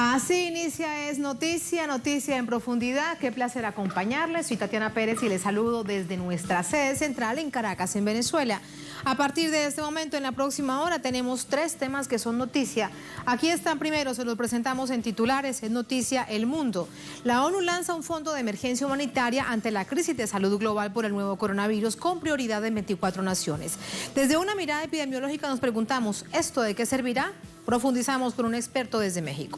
Así inicia Es Noticia, noticia en profundidad. Qué placer acompañarles. Soy Tatiana Pérez y les saludo desde nuestra sede central en Caracas, en Venezuela. A partir de este momento, en la próxima hora, tenemos 3 temas que son noticia. Aquí están primero, se los presentamos en titulares. Es noticia El Mundo. La ONU lanza un fondo de emergencia humanitaria ante la crisis de salud global por el nuevo coronavirus con prioridad en 24 naciones. Desde una mirada epidemiológica nos preguntamos, ¿esto de qué servirá? Profundizamos con un experto desde México.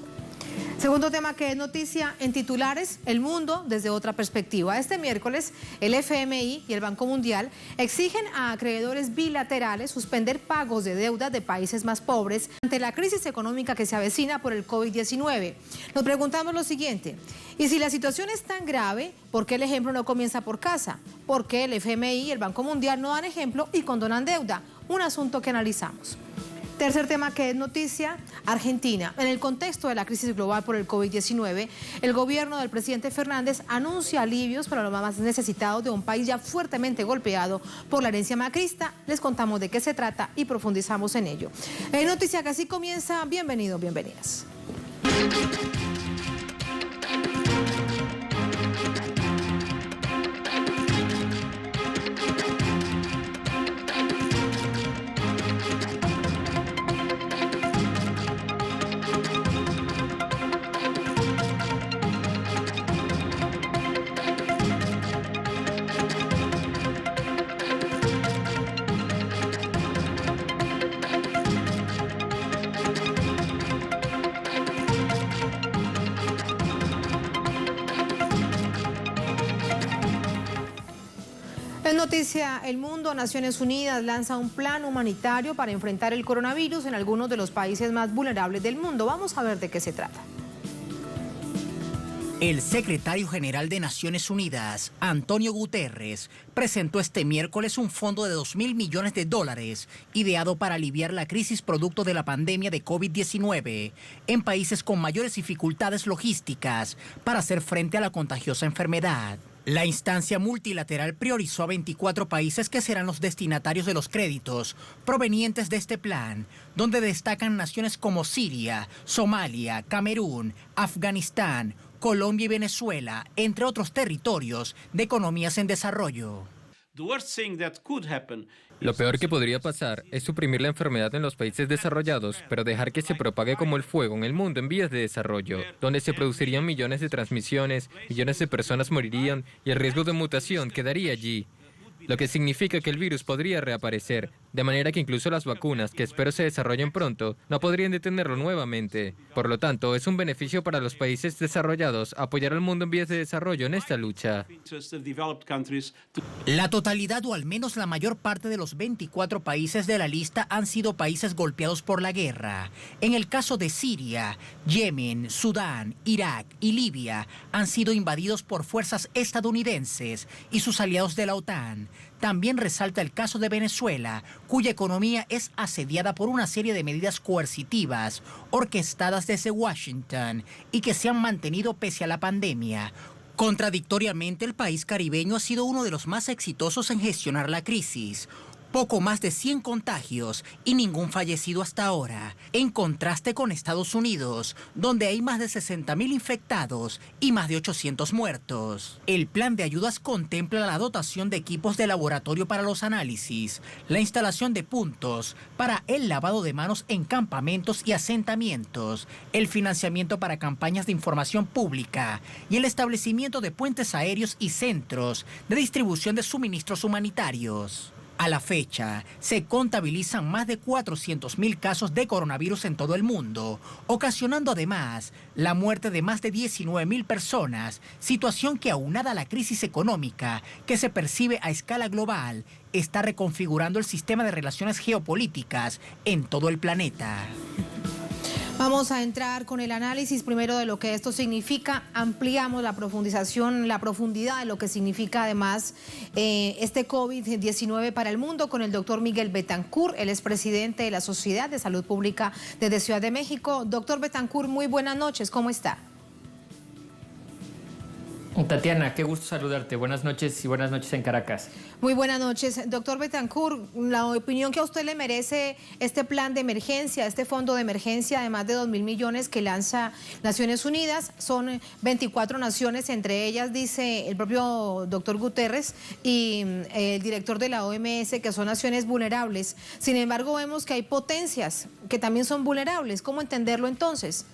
Segundo tema que es noticia en titulares, El Mundo desde otra perspectiva. Este miércoles, el FMI y el Banco Mundial exigen a acreedores bilaterales suspender pagos de deuda de países más pobres ante la crisis económica que se avecina por el COVID-19. Nos preguntamos lo siguiente, ¿y si la situación es tan grave, por qué el ejemplo no comienza por casa? ¿Por qué el FMI y el Banco Mundial no dan ejemplo y condonan deuda? Un asunto que analizamos. Tercer tema que es noticia, Argentina. En el contexto de la crisis global por el COVID-19, el gobierno del presidente Fernández anuncia alivios para los más necesitados de un país ya fuertemente golpeado por la herencia macrista. Les contamos de qué se trata y profundizamos en ello. Es noticia que así comienza. Bienvenidos, bienvenidas. En noticia El Mundo, Naciones Unidas lanza un plan humanitario para enfrentar el coronavirus en algunos de los países más vulnerables del mundo. Vamos a ver de qué se trata. El secretario general de Naciones Unidas, Antonio Guterres, presentó este miércoles un fondo de $2.000 millones ideado para aliviar la crisis producto de la pandemia de COVID-19 en países con mayores dificultades logísticas para hacer frente a la contagiosa enfermedad. La instancia multilateral priorizó a 24 países que serán los destinatarios de los créditos provenientes de este plan, donde destacan naciones como Siria, Somalia, Camerún, Afganistán, Colombia y Venezuela, entre otros territorios de economías en desarrollo. Lo peor que podría pasar es suprimir la enfermedad en los países desarrollados, pero dejar que se propague como el fuego en el mundo en vías de desarrollo, donde se producirían millones de transmisiones, millones de personas morirían y el riesgo de mutación quedaría allí. Lo que significa que el virus podría reaparecer, de manera que incluso las vacunas, que espero se desarrollen pronto, no podrían detenerlo nuevamente. Por lo tanto, es un beneficio para los países desarrollados apoyar al mundo en vías de desarrollo en esta lucha. La totalidad o al menos la mayor parte de los 24 países de la lista han sido países golpeados por la guerra. En el caso de Siria, Yemen, Sudán, Irak y Libia han sido invadidos por fuerzas estadounidenses y sus aliados de la OTAN. También resalta el caso de Venezuela, cuya economía es asediada por una serie de medidas coercitivas orquestadas desde Washington y que se han mantenido pese a la pandemia. Contradictoriamente, el país caribeño ha sido uno de los más exitosos en gestionar la crisis. Poco más de 100 contagios y ningún fallecido hasta ahora, en contraste con Estados Unidos, donde hay más de 60.000 infectados y más de 800 muertos. El plan de ayudas contempla la dotación de equipos de laboratorio para los análisis, la instalación de puntos para el lavado de manos en campamentos y asentamientos, el financiamiento para campañas de información pública y el establecimiento de puentes aéreos y centros de distribución de suministros humanitarios. A la fecha, se contabilizan más de 400.000 casos de coronavirus en todo el mundo, ocasionando además la muerte de más de 19.000 personas, situación que aunada a la crisis económica que se percibe a escala global, está reconfigurando el sistema de relaciones geopolíticas en todo el planeta. Vamos a entrar con el análisis primero de lo que esto significa. Ampliamos la profundización, la profundidad de lo que significa además este COVID-19 para el mundo con el doctor Miguel Betancourt. Él es presidente de la Sociedad de Salud Pública desde Ciudad de México. Doctor Betancourt, muy buenas noches, ¿cómo está? Tatiana, qué gusto saludarte. Buenas noches y buenas noches en Caracas. Muy buenas noches. Doctor Betancourt, la opinión que a usted le merece este plan de emergencia, este fondo de emergencia de más de 2.000 millones que lanza Naciones Unidas. Son 24 naciones, entre ellas dice el propio doctor Guterres y el director de la OMS, que son naciones vulnerables. Sin embargo, vemos que hay potencias que también son vulnerables. ¿Cómo entenderlo entonces?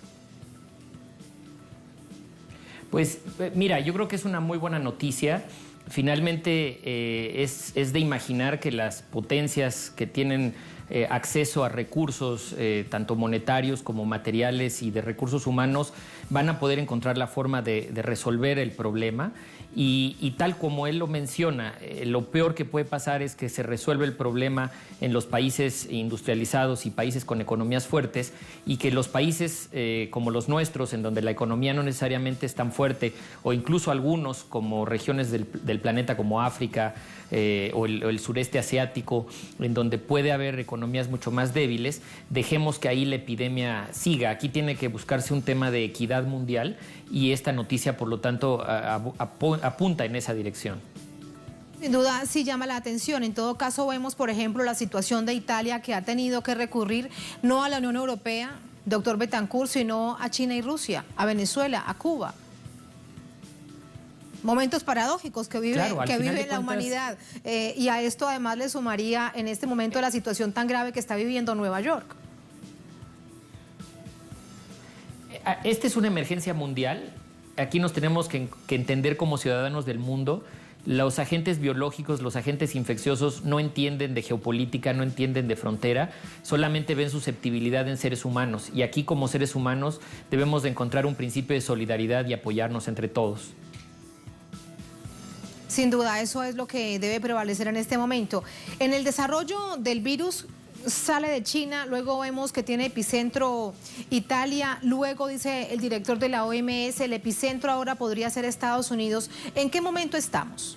Pues mira, yo creo que es una muy buena noticia. Finalmente es de imaginar que las potencias que tienen acceso a recursos, tanto monetarios como materiales y de recursos humanos, van a poder encontrar la forma de resolver el problema. Y tal como él lo menciona, lo peor que puede pasar es que se resuelve el problema en los países industrializados y países con economías fuertes, y que los países como los nuestros, en donde la economía no necesariamente es tan fuerte, o incluso algunos como regiones del planeta como África o el sureste asiático, en donde puede haber economías mucho más débiles, dejemos que ahí la epidemia siga. Aquí tiene que buscarse un tema de equidad mundial, y esta noticia, por lo tanto, apunta en esa dirección. Sin duda sí llama la atención. En todo caso, vemos, por ejemplo, la situación de Italia, que ha tenido que recurrir no a la Unión Europea, doctor Betancourt, sino a China y Rusia, a Venezuela, a Cuba. Momentos paradójicos que vive la humanidad. Y a esto además le sumaría en este momento la situación tan grave que está viviendo Nueva York. Esta es una emergencia mundial. Aquí nos tenemos que entender como ciudadanos del mundo. Los agentes biológicos, los agentes infecciosos no entienden de geopolítica, no entienden de frontera, solamente ven susceptibilidad en seres humanos. Y aquí, como seres humanos, debemos de encontrar un principio de solidaridad y apoyarnos entre todos. Sin duda, eso es lo que debe prevalecer en este momento. En el desarrollo del virus, sale de China, luego vemos que tiene epicentro Italia, luego dice el director de la OMS, el epicentro ahora podría ser Estados Unidos. ¿En qué momento estamos?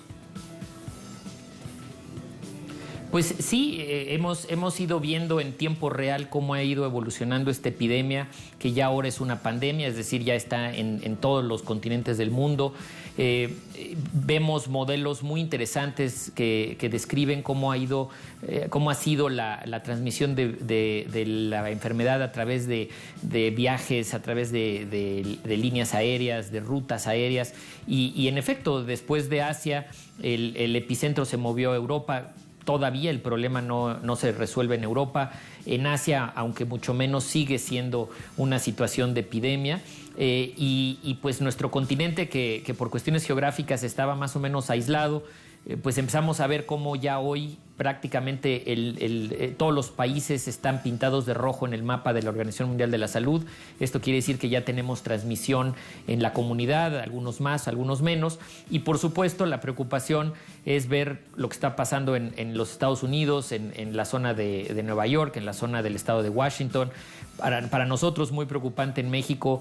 Pues sí, hemos ido viendo en tiempo real cómo ha ido evolucionando esta epidemia, que ya ahora es una pandemia, es decir, ya está en todos los continentes del mundo. Vemos modelos muy interesantes que describen cómo ha sido la transmisión de la enfermedad a través de viajes, a través de líneas aéreas, de rutas aéreas. Y en efecto, después de Asia, el epicentro se movió a Europa. Todavía el problema no se resuelve en Europa. En Asia, aunque mucho menos, sigue siendo una situación de epidemia. Y pues nuestro continente, que por cuestiones geográficas estaba más o menos aislado, pues empezamos a ver cómo ya hoy prácticamente todos los países están pintados de rojo en el mapa de la Organización Mundial de la Salud. Esto quiere decir que ya tenemos transmisión en la comunidad, algunos más, algunos menos. Y por supuesto la preocupación es ver lo que está pasando en los Estados Unidos, en la zona de Nueva York, en la zona del estado de Washington. Para nosotros muy preocupante en México,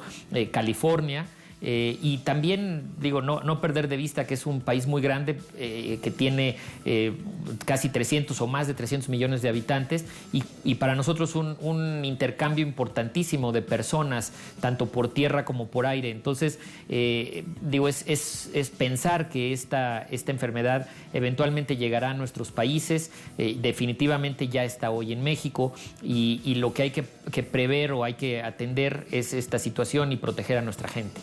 California. Y también, digo, no perder de vista que es un país muy grande, que tiene casi 300 o más de 300 millones de habitantes, y para nosotros un intercambio importantísimo de personas, tanto por tierra como por aire. Entonces, digo, es pensar que esta enfermedad eventualmente llegará a nuestros países. Definitivamente ya está hoy en México, y lo que hay que prever o hay que atender es esta situación y proteger a nuestra gente.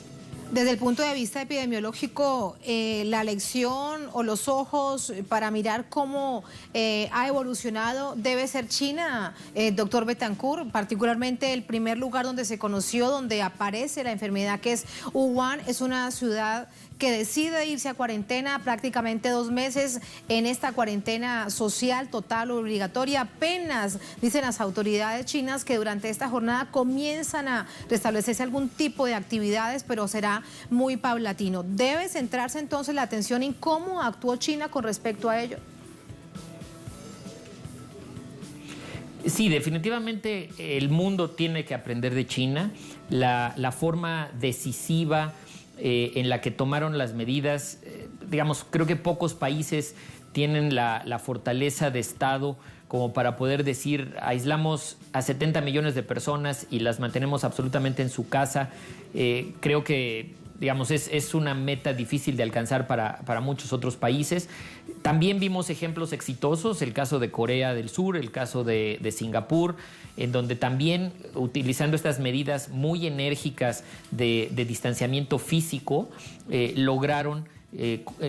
Desde el punto de vista epidemiológico, la lección o los ojos para mirar cómo ha evolucionado debe ser China, doctor Betancourt, particularmente el primer lugar donde se conoció, donde aparece la enfermedad, que es Wuhan. Es una ciudad que decide irse a cuarentena prácticamente 2 meses en esta cuarentena social total obligatoria. Apenas dicen las autoridades chinas que durante esta jornada comienzan a restablecerse algún tipo de actividades, pero será muy paulatino. ¿Debe centrarse entonces la atención en cómo actuó China con respecto a ello? Sí, definitivamente el mundo tiene que aprender de China. La forma decisiva en la que tomaron las medidas, digamos, creo que pocos países tienen la fortaleza de Estado como para poder decir, aislamos a 70 millones de personas y las mantenemos absolutamente en su casa. Creo que digamos, es una meta difícil de alcanzar para muchos otros países. También vimos ejemplos exitosos, el caso de Corea del Sur, el caso de Singapur, en donde también utilizando estas medidas muy enérgicas de distanciamiento físico, lograron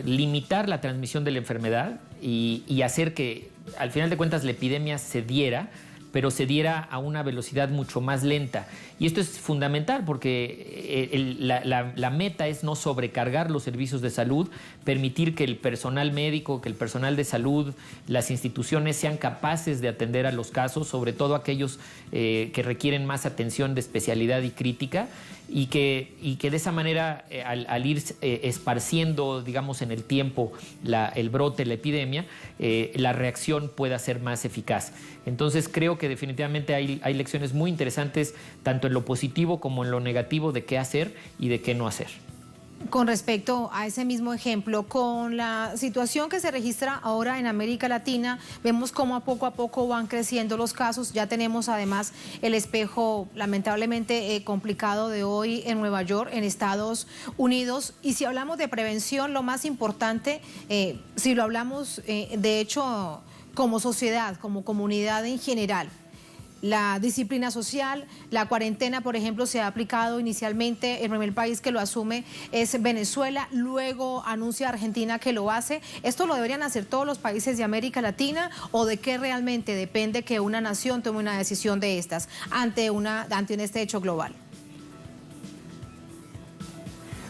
limitar la transmisión de la enfermedad y hacer que, al final de cuentas, la epidemia se diera, pero se diera a una velocidad mucho más lenta. Y esto es fundamental porque la meta es no sobrecargar los servicios de salud, permitir que el personal médico, que el personal de salud, las instituciones sean capaces de atender a los casos, sobre todo aquellos que requieren más atención de especialidad y crítica, y que de esa manera, al ir esparciendo, digamos, en el tiempo el brote, la epidemia, la reacción pueda ser más eficaz. Entonces creo que definitivamente hay lecciones muy interesantes, tanto en lo positivo como en lo negativo, de qué hacer y de qué no hacer. Con respecto a ese mismo ejemplo, con la situación que se registra ahora en América Latina, vemos cómo poco a poco van creciendo los casos. Ya tenemos además el espejo lamentablemente complicado de hoy en Nueva York, en Estados Unidos. Y si hablamos de prevención, lo más importante, si lo hablamos de hecho como sociedad, como comunidad en general, la disciplina social, la cuarentena, por ejemplo, se ha aplicado inicialmente. El primer país que lo asume es Venezuela, luego anuncia Argentina que lo hace. ¿Esto lo deberían hacer todos los países de América Latina o de qué realmente depende que una nación tome una decisión de estas ante este hecho global?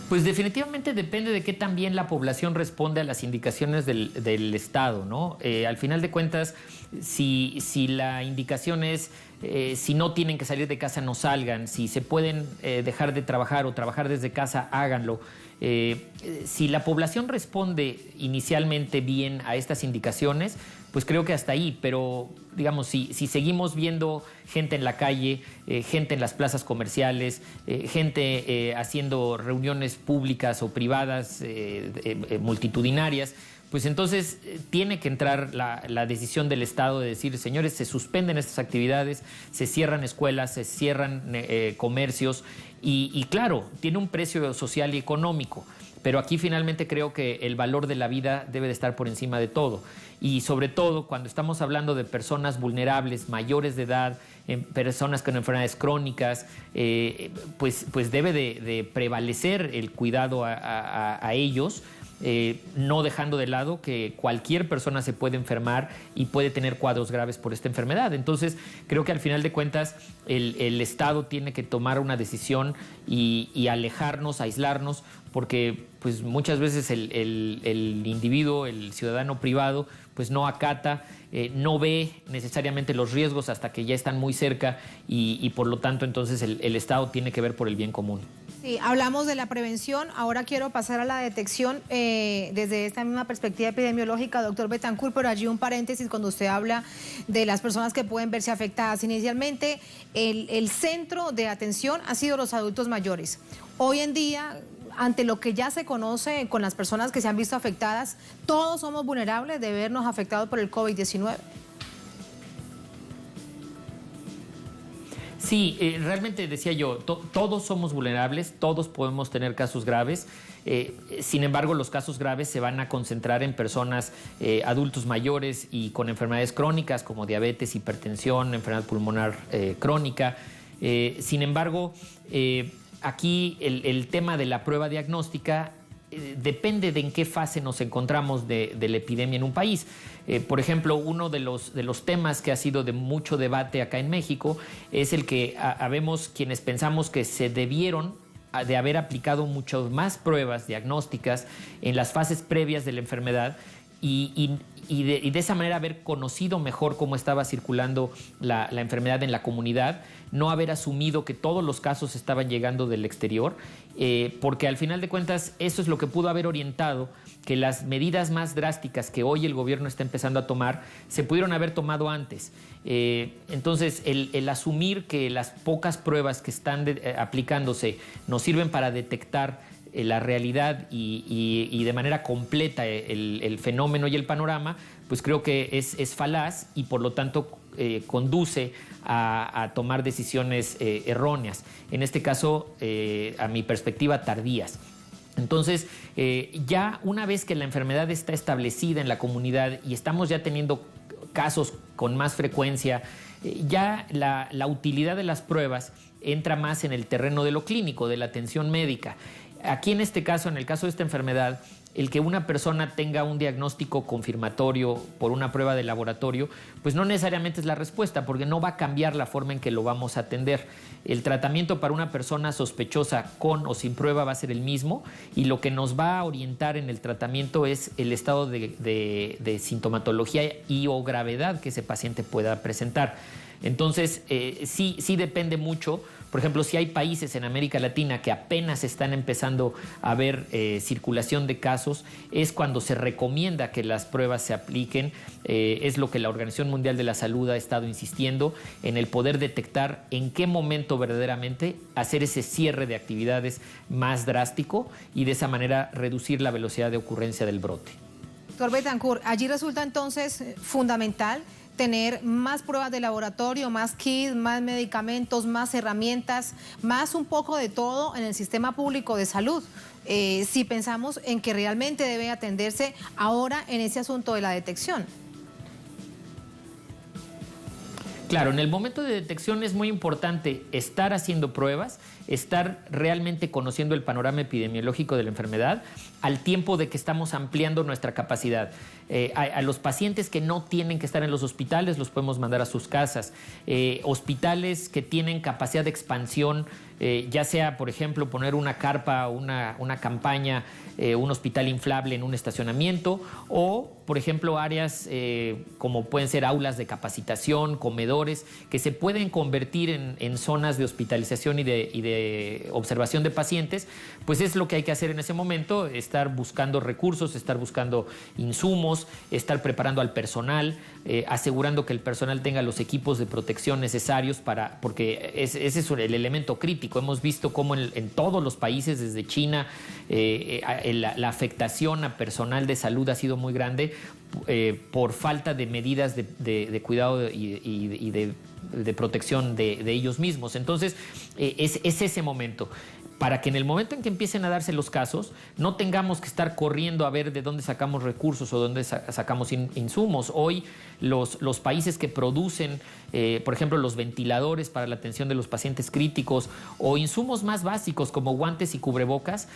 Pues definitivamente depende de qué también la población responde a las indicaciones del Estado, ¿no? Al final de cuentas, si la indicación es si no tienen que salir de casa, no salgan, si se pueden dejar de trabajar o trabajar desde casa, háganlo. Si la población responde inicialmente bien a estas indicaciones, pues creo que hasta ahí, pero digamos, si seguimos viendo gente en la calle, gente en las plazas comerciales, gente haciendo reuniones públicas o privadas multitudinarias, pues entonces tiene que entrar la decisión del Estado de decir, señores, se suspenden estas actividades, se cierran escuelas, se cierran comercios y claro, tiene un precio social y económico. Pero aquí finalmente creo que el valor de la vida debe de estar por encima de todo. Y sobre todo cuando estamos hablando de personas vulnerables, mayores de edad, personas con enfermedades crónicas, pues debe de prevalecer el cuidado a ellos, no dejando de lado que cualquier persona se puede enfermar y puede tener cuadros graves por esta enfermedad. Entonces, creo que al final de cuentas el Estado tiene que tomar una decisión y alejarnos, aislarnos, porque pues muchas veces el individuo, el ciudadano privado, pues no acata, no ve necesariamente los riesgos hasta que ya están muy cerca y por lo tanto entonces el Estado tiene que ver por el bien común. Sí, hablamos de la prevención, ahora quiero pasar a la detección desde esta misma perspectiva epidemiológica, doctor Betancourt, pero allí un paréntesis cuando usted habla de las personas que pueden verse afectadas. Inicialmente el centro de atención ha sido los adultos mayores. Hoy en día, ante lo que ya se conoce con las personas que se han visto afectadas, todos somos vulnerables de vernos afectados por el COVID-19. Sí, realmente decía yo, todos somos vulnerables, todos podemos tener casos graves. Sin embargo, los casos graves se van a concentrar en personas adultos mayores y con enfermedades crónicas como diabetes, hipertensión, enfermedad pulmonar crónica. Sin embargo, aquí el tema de la prueba diagnóstica depende de en qué fase nos encontramos de la epidemia en un país. Por ejemplo, uno de los temas que ha sido de mucho debate acá en México es el que habemos quienes pensamos que se debieron de haber aplicado muchas más pruebas diagnósticas en las fases previas de la enfermedad y de esa manera haber conocido mejor cómo estaba circulando la enfermedad en la comunidad, no haber asumido que todos los casos estaban llegando del exterior, porque al final de cuentas eso es lo que pudo haber orientado que las medidas más drásticas que hoy el gobierno está empezando a tomar se pudieron haber tomado antes. Entonces, el asumir que las pocas pruebas que están aplicándose nos sirven para detectar la realidad y de manera completa el fenómeno y el panorama, pues creo que es falaz y por lo tanto conduce a tomar decisiones erróneas. En este caso, a mi perspectiva, tardías. Entonces, ya una vez que la enfermedad está establecida en la comunidad y estamos ya teniendo casos con más frecuencia, ya la utilidad de las pruebas entra más en el terreno de lo clínico, de la atención médica. Aquí en este caso, en el caso de esta enfermedad, el que una persona tenga un diagnóstico confirmatorio por una prueba de laboratorio, pues no necesariamente es la respuesta, porque no va a cambiar la forma en que lo vamos a atender. El tratamiento para una persona sospechosa con o sin prueba va a ser el mismo y lo que nos va a orientar en el tratamiento es el estado de sintomatología y o gravedad que ese paciente pueda presentar. Entonces, sí depende mucho. Por ejemplo, si hay países en América Latina que apenas están empezando a ver circulación de casos, es cuando se recomienda que las pruebas se apliquen. Es lo que la Organización Mundial de la Salud ha estado insistiendo, en el poder detectar en qué momento verdaderamente hacer ese cierre de actividades más drástico y de esa manera reducir la velocidad de ocurrencia del brote. Doctor Betancourt, allí resulta entonces fundamental tener más pruebas de laboratorio, más kits, más medicamentos, más herramientas, más un poco de todo en el sistema público de salud. Si pensamos en que realmente debe atenderse ahora en ese asunto de la detección. Claro, en el momento de detección es muy importante estar haciendo pruebas, estar realmente conociendo el panorama epidemiológico de la enfermedad al tiempo de que estamos ampliando nuestra capacidad. A los pacientes que no tienen que estar en los hospitales los podemos mandar a sus casas. Hospitales que tienen capacidad de expansión, ya sea, por ejemplo, poner una carpa, una campaña, un hospital inflable en un estacionamiento o, por ejemplo, áreas como pueden ser aulas de capacitación, comedores, que se pueden convertir en zonas de hospitalización y de observación de pacientes, pues es lo que hay que hacer en ese momento, estar buscando recursos, estar buscando insumos, estar preparando al personal, asegurando que el personal tenga los equipos de protección necesarios porque ese es el elemento crítico. Hemos visto cómo en todos los países, desde China, la afectación a personal de salud ha sido muy grande por falta de medidas de cuidado y de protección de ellos mismos. Entonces, es ese momento. Para que en el momento en que empiecen a darse los casos, no tengamos que estar corriendo a ver de dónde sacamos recursos o dónde sacamos insumos. Hoy los países que producen, por ejemplo, los ventiladores para la atención de los pacientes críticos o insumos más básicos como guantes y cubrebocas,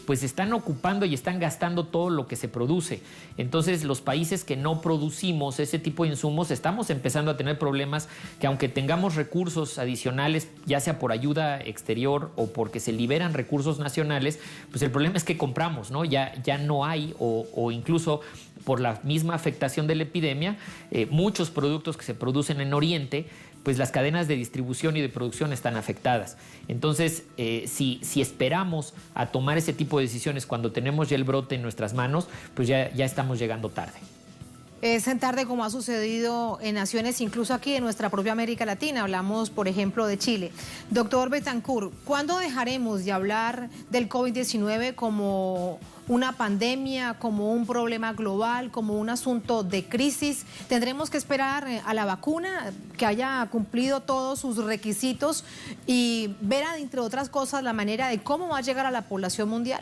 pues están ocupando y están gastando todo lo que se produce. Entonces, los países que no producimos ese tipo de insumos estamos empezando a tener problemas que, aunque tengamos recursos adicionales, ya sea por ayuda exterior o porque se liberan recursos nacionales, pues el problema es que compramos, ¿no? Ya no hay o incluso por la misma afectación de la epidemia, muchos productos que se producen en Oriente, pues las cadenas de distribución y de producción están afectadas. Entonces, si esperamos a tomar ese tipo de decisiones cuando tenemos ya el brote en nuestras manos, pues ya estamos llegando tarde. Es en tarde como ha sucedido en naciones, incluso aquí en nuestra propia América Latina. Hablamos, por ejemplo, de Chile. Doctor Betancourt, ¿cuándo dejaremos de hablar del COVID-19 como una pandemia, como un problema global, como un asunto de crisis? ¿Tendremos que esperar a la vacuna, que haya cumplido todos sus requisitos y ver, entre otras cosas, la manera de cómo va a llegar a la población mundial?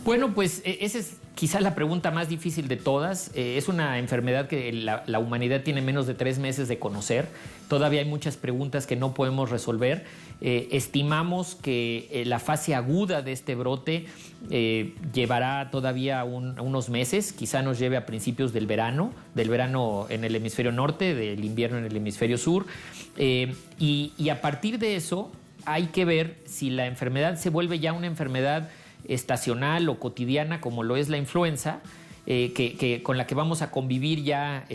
Bueno, pues esa es quizás la pregunta más difícil de todas. Es una enfermedad que la humanidad tiene menos de 3 meses de conocer. Todavía hay muchas preguntas que no podemos resolver. Estimamos que la fase aguda de este brote llevará todavía unos meses. Quizá nos lleve a principios del verano en el hemisferio norte, del invierno en el hemisferio sur. Y a partir de eso hay que ver si la enfermedad se vuelve ya una enfermedad estacional o cotidiana, como lo es la influenza, con la que vamos a convivir ya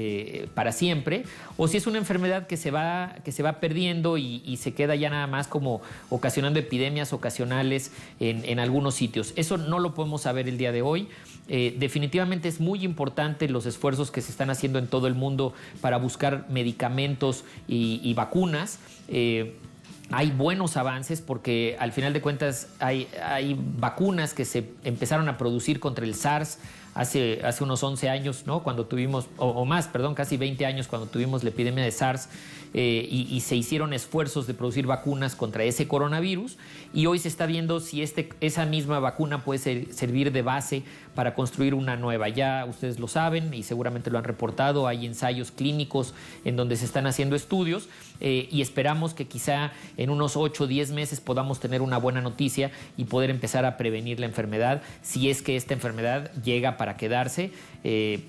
para siempre, o si es una enfermedad que se va perdiendo y se queda ya nada más como ocasionando epidemias ocasionales en algunos sitios. Eso no lo podemos saber el día de hoy. Definitivamente es muy importante los esfuerzos que se están haciendo en todo el mundo para buscar medicamentos y vacunas. hay buenos avances porque al final de cuentas hay vacunas que se empezaron a producir contra el SARS hace unos 11 años, ¿no? Cuando tuvimos, o más, perdón, casi 20 años cuando tuvimos la epidemia de SARS, y se hicieron esfuerzos de producir vacunas contra ese coronavirus, y hoy se está viendo si esa misma vacuna puede servir de base para construir una nueva. Ya ustedes lo saben y seguramente lo han reportado, hay ensayos clínicos en donde se están haciendo estudios, y esperamos que quizá en unos 8 o 10 meses podamos tener una buena noticia y poder empezar a prevenir la enfermedad, si es que esta enfermedad llega para quedarse,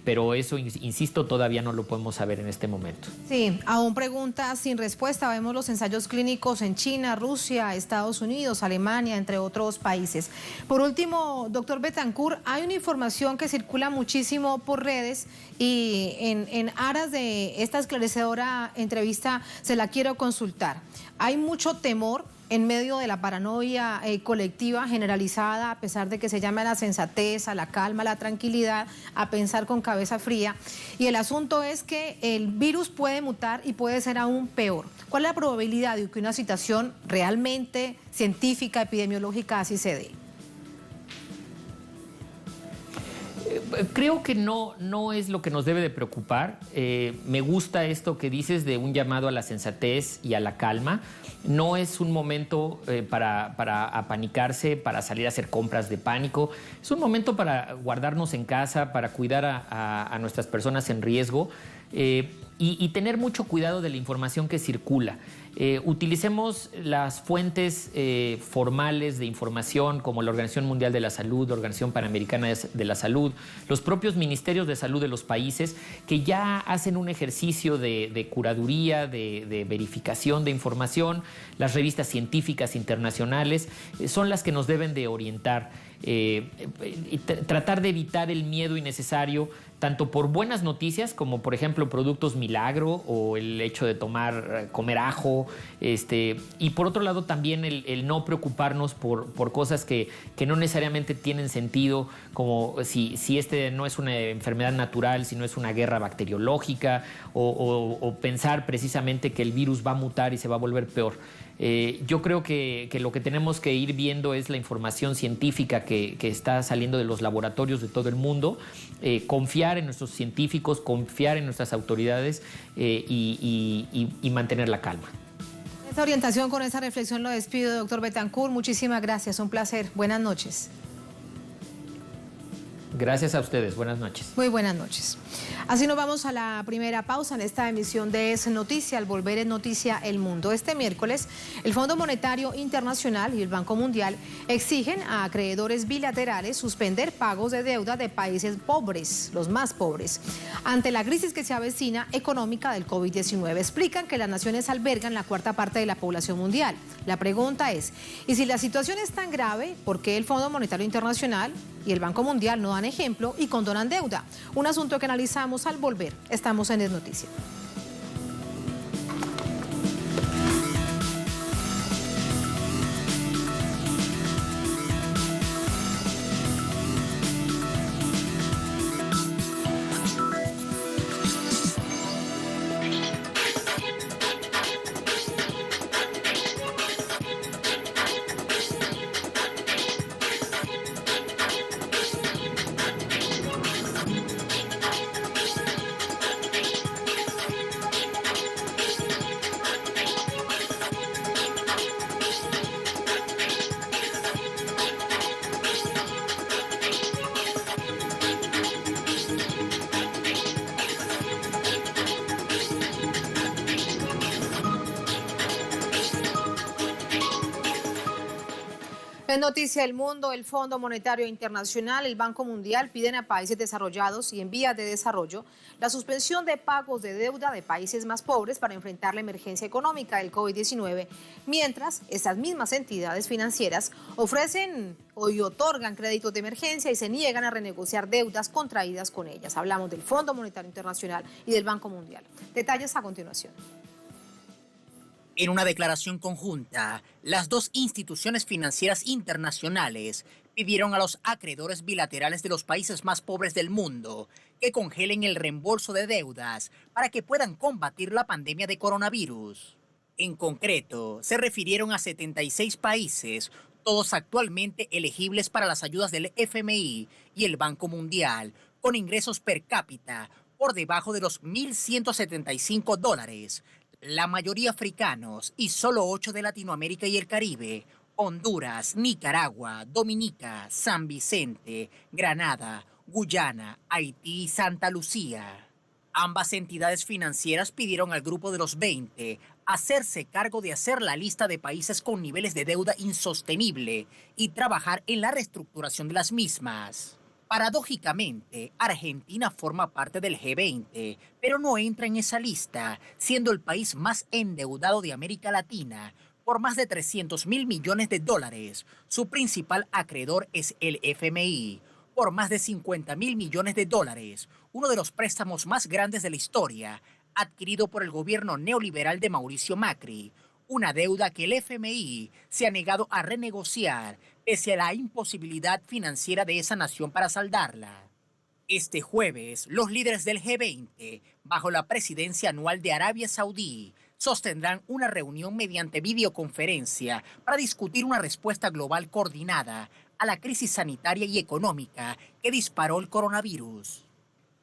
pero eso, insisto, todavía no lo podemos saber en este momento. Sí, aún preguntas sin respuesta. Vemos los ensayos clínicos en China, Rusia, Estados Unidos, Alemania, entre otros países. Por último, doctor Betancourt, hay una información que circula muchísimo por redes y en aras de esta esclarecedora entrevista se la quiero consultar. Hay mucho temor en medio de la paranoia colectiva generalizada, a pesar de que se llame a la sensatez, a la calma, a la tranquilidad, a pensar con cabeza fría. Y el asunto es que el virus puede mutar y puede ser aún peor. ¿Cuál es la probabilidad de que una situación realmente científica, epidemiológica, así se dé? Creo que no es lo que nos debe de preocupar. Me gusta esto que dices de un llamado a la sensatez y a la calma. No es un momento para apanicarse, para salir a hacer compras de pánico. Es un momento para guardarnos en casa, para cuidar a nuestras personas en riesgo y tener mucho cuidado de la información que circula. Utilicemos las fuentes formales de información como la Organización Mundial de la Salud, la Organización Panamericana de la Salud, los propios ministerios de salud de los países que ya hacen un ejercicio de curaduría, de verificación de información. Las revistas científicas internacionales son las que nos deben de orientar. Tratar de evitar el miedo innecesario, tanto por buenas noticias como por ejemplo productos milagro o el hecho de comer ajo, y por otro lado también el no preocuparnos por cosas que no necesariamente tienen sentido, como si no es una enfermedad natural, si no es una guerra bacteriológica, o pensar precisamente que el virus va a mutar y se va a volver peor. Yo creo que lo que tenemos que ir viendo es la información científica que está saliendo de los laboratorios de todo el mundo, confiar en nuestros científicos, confiar en nuestras autoridades y mantener la calma. Esta orientación, con esa reflexión lo despido, doctor Betancourt. Muchísimas gracias, un placer. Buenas noches. Gracias a ustedes, buenas noches. Muy buenas noches. Así nos vamos a la primera pausa en esta emisión de Es Noticia. Al volver Es Noticia el Mundo. Este miércoles, el Fondo Monetario Internacional y el Banco Mundial exigen a acreedores bilaterales suspender pagos de deuda de países pobres, los más pobres, ante la crisis que se avecina económica del COVID-19. Explican que las naciones albergan la cuarta parte de la población mundial. La pregunta es, ¿y si la situación es tan grave, por qué el Fondo Monetario Internacional y el Banco Mundial no dan ejemplo y condonan deuda? Un asunto que analizamos al volver. Estamos en Es Noticia. En Noticia del Mundo, el Fondo Monetario Internacional, el Banco Mundial piden a países desarrollados y en vías de desarrollo la suspensión de pagos de deuda de países más pobres para enfrentar la emergencia económica del COVID-19, mientras esas mismas entidades financieras ofrecen y otorgan créditos de emergencia y se niegan a renegociar deudas contraídas con ellas. Hablamos del Fondo Monetario Internacional y del Banco Mundial. Detalles a continuación. En una declaración conjunta, las dos instituciones financieras internacionales pidieron a los acreedores bilaterales de los países más pobres del mundo que congelen el reembolso de deudas para que puedan combatir la pandemia de coronavirus. En concreto, se refirieron a 76 países, todos actualmente elegibles para las ayudas del FMI y el Banco Mundial, con ingresos per cápita por debajo de los $1.175, la mayoría africanos y solo 8 de Latinoamérica y el Caribe: Honduras, Nicaragua, Dominica, San Vicente, Granada, Guyana, Haití y Santa Lucía. Ambas entidades financieras pidieron al grupo de los 20 hacerse cargo de hacer la lista de países con niveles de deuda insostenible y trabajar en la reestructuración de las mismas. Paradójicamente, Argentina forma parte del G20, pero no entra en esa lista, siendo el país más endeudado de América Latina, por más de $300.000 millones. Su principal acreedor es el FMI, por más de $50.000 millones, uno de los préstamos más grandes de la historia, adquirido por el gobierno neoliberal de Mauricio Macri, una deuda que el FMI se ha negado a renegociar pese a la imposibilidad financiera de esa nación para saldarla. Este jueves, los líderes del G20, bajo la presidencia anual de Arabia Saudí, sostendrán una reunión mediante videoconferencia para discutir una respuesta global coordinada a la crisis sanitaria y económica que disparó el coronavirus.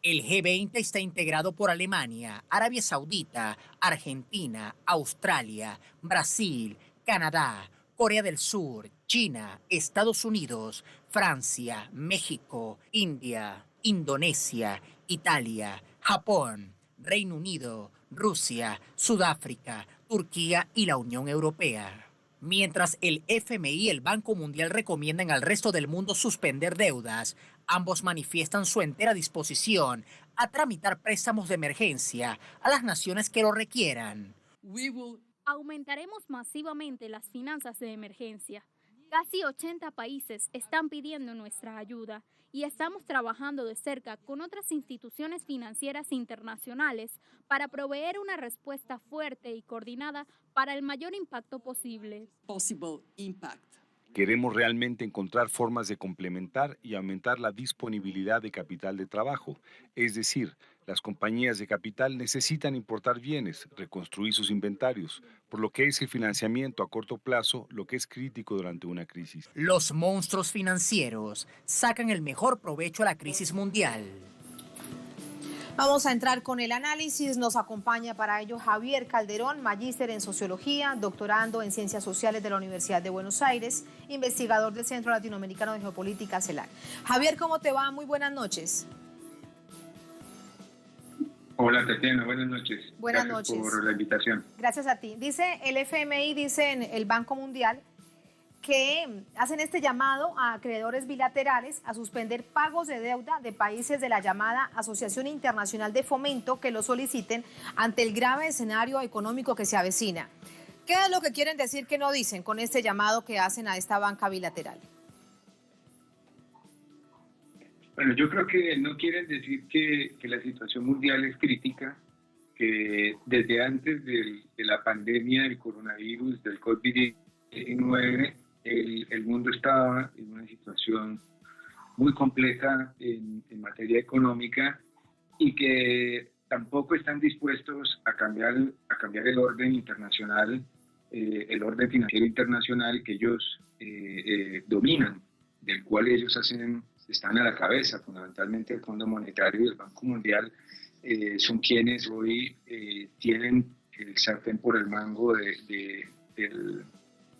El G20 está integrado por Alemania, Arabia Saudita, Argentina, Australia, Brasil, Canadá, Corea del Sur, China, Estados Unidos, Francia, México, India, Indonesia, Italia, Japón, Reino Unido, Rusia, Sudáfrica, Turquía y la Unión Europea. Mientras el FMI y el Banco Mundial recomiendan al resto del mundo suspender deudas, ambos manifiestan su entera disposición a tramitar préstamos de emergencia a las naciones que lo requieran. Aumentaremos masivamente las finanzas de emergencia. Casi 80 países están pidiendo nuestra ayuda y estamos trabajando de cerca con otras instituciones financieras internacionales para proveer una respuesta fuerte y coordinada para el mayor impacto posible. Queremos realmente encontrar formas de complementar y aumentar la disponibilidad de capital de trabajo. Es decir, las compañías de capital necesitan importar bienes, reconstruir sus inventarios, por lo que es el financiamiento a corto plazo lo que es crítico durante una crisis. Los monstruos financieros sacan el mejor provecho a la crisis mundial. Vamos a entrar con el análisis. Nos acompaña para ello Javier Calderón, magíster en Sociología, doctorando en Ciencias Sociales de la Universidad de Buenos Aires, investigador del Centro Latinoamericano de Geopolítica, CELAC. Javier, ¿cómo te va? Muy buenas noches. Hola, Tatiana, buenas noches. Buenas Gracias noches. por la invitación. Gracias a ti. Dice el FMI, dice en el Banco Mundial, que hacen este llamado a acreedores bilaterales a suspender pagos de deuda de países de la llamada Asociación Internacional de Fomento que lo soliciten ante el grave escenario económico que se avecina. ¿Qué es lo que quieren decir que no dicen con este llamado que hacen a esta banca bilateral? Bueno, yo creo que no quieren decir que la situación mundial es crítica, que desde antes de la pandemia del coronavirus, del COVID-19, el mundo estaba en una situación muy compleja en materia económica y que tampoco están dispuestos a cambiar el orden internacional, el orden financiero internacional que ellos dominan, del cual ellos están a la cabeza. Fundamentalmente el Fondo Monetario y el Banco Mundial son quienes hoy tienen el sartén por el mango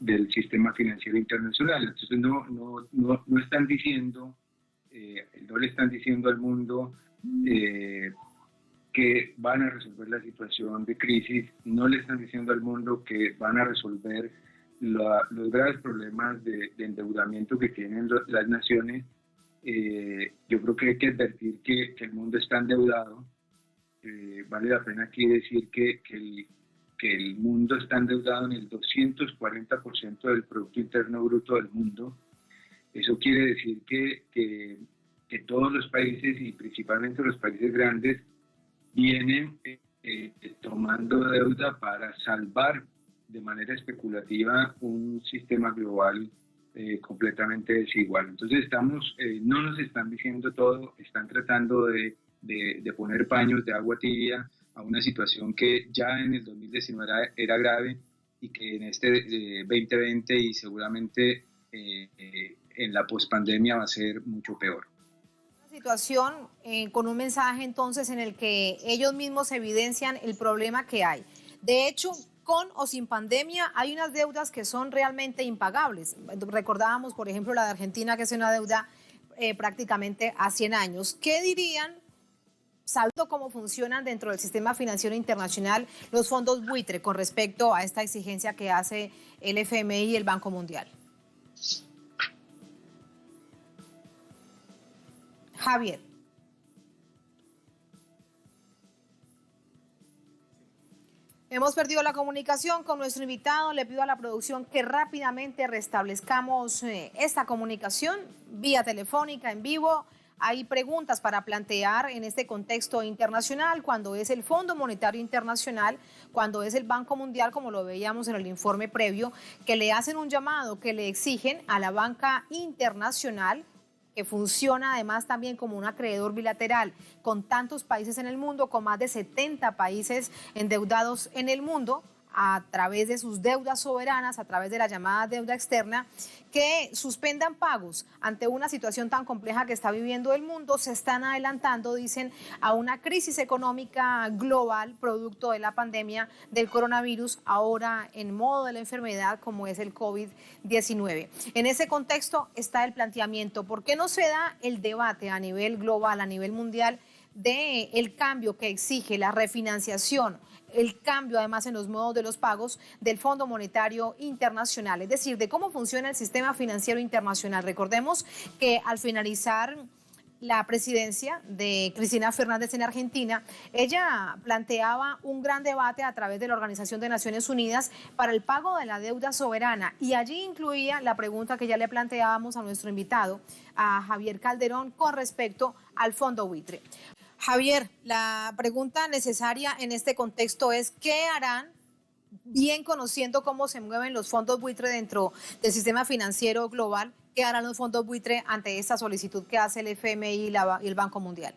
del sistema financiero internacional. Entonces no están diciendo, no le están diciendo al mundo que van a resolver la situación de crisis, no le están diciendo al mundo que van a resolver los graves problemas de endeudamiento que tienen las naciones. Yo creo que hay que advertir que el mundo está endeudado. Vale la pena aquí decir que el mundo está endeudado en el 240% del Producto Interno Bruto del mundo. Eso quiere decir que todos los países, y principalmente los países grandes, vienen tomando deuda para salvar de manera especulativa un sistema global completamente desigual. Entonces no nos están diciendo todo, están tratando de poner paños de agua tibia a una situación que ya en el 2019 era grave y que en este 2020 y seguramente en la pospandemia va a ser mucho peor. Una situación con un mensaje entonces en el que ellos mismos evidencian el problema que hay. De hecho, con o sin pandemia, hay unas deudas que son realmente impagables. Recordábamos, por ejemplo, la de Argentina, que es una deuda prácticamente a 100 años. ¿Qué dirían, sabiendo cómo funcionan dentro del sistema financiero internacional, los fondos buitre con respecto a esta exigencia que hace el FMI y el Banco Mundial? Javier. Hemos perdido la comunicación con nuestro invitado. Le pido a la producción que rápidamente restablezcamos esta comunicación vía telefónica, en vivo. Hay preguntas para plantear en este contexto internacional, cuando es el Fondo Monetario Internacional, cuando es el Banco Mundial, como lo veíamos en el informe previo, que le hacen un llamado, que le exigen a la banca internacional, que funciona además también como un acreedor bilateral con tantos países en el mundo, con más de 70 países endeudados en el mundo, a través de sus deudas soberanas, a través de la llamada deuda externa, que suspendan pagos ante una situación tan compleja que está viviendo el mundo. Se están adelantando, dicen, a una crisis económica global producto de la pandemia del coronavirus, ahora en modo de la enfermedad como es el COVID-19. En ese contexto está el planteamiento. ¿Por qué no se da el debate a nivel global, a nivel mundial, del cambio que exige la refinanciación, el cambio además en los modos de los pagos del Fondo Monetario Internacional, es decir, de cómo funciona el sistema financiero internacional? Recordemos que al finalizar la presidencia de Cristina Fernández en Argentina, ella planteaba un gran debate a través de la Organización de Naciones Unidas para el pago de la deuda soberana, y allí incluía la pregunta que ya le planteábamos a nuestro invitado, a Javier Calderón, con respecto al fondo buitre. Javier, la pregunta necesaria en este contexto es: ¿qué harán, bien conociendo cómo se mueven los fondos buitre dentro del sistema financiero global, qué harán los fondos buitre ante esta solicitud que hace el FMI y el Banco Mundial?